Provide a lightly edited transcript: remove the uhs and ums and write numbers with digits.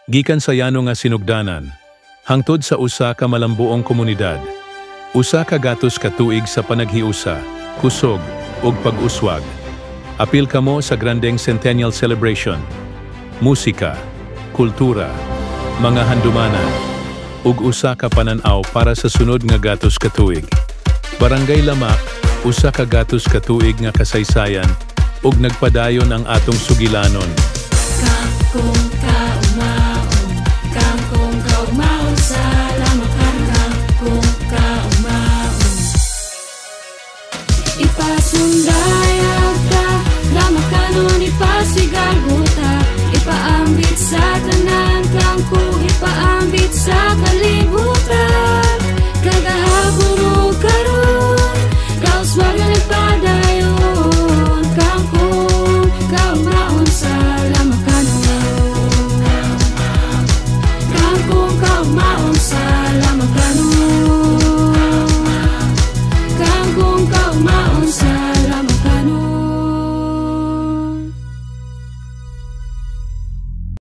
gikan sa yano nga sinugdanan, hangtod sa usa ka malambuong komunidad, usa ka gatos ka tuig sa panaghiusa, kusog, ug pag-uswag. Apil kamo sa grandeng Centennial Celebration, musika, kultura, mga handumanan, ug usa ka pananaw para sa sunod nga gatos ka tuig. Barangay Lamak, usa ka gatos ka tuig nga kasaysayan, ug nagpadayon ang atong sugilanon. Kangkong kaumaon, kangkong kaumaon sa Lamakan, kangkong kaumaon. Ipasundayag ka, Lamakanon ipasigaguta, ipaambit sa tanan, kangkong ipaambit sa kalibutan. Kagahapon karon, kauswag na nagpadayon, kangkong kaumaon sa Lamakan. Kangkong kaumaon sa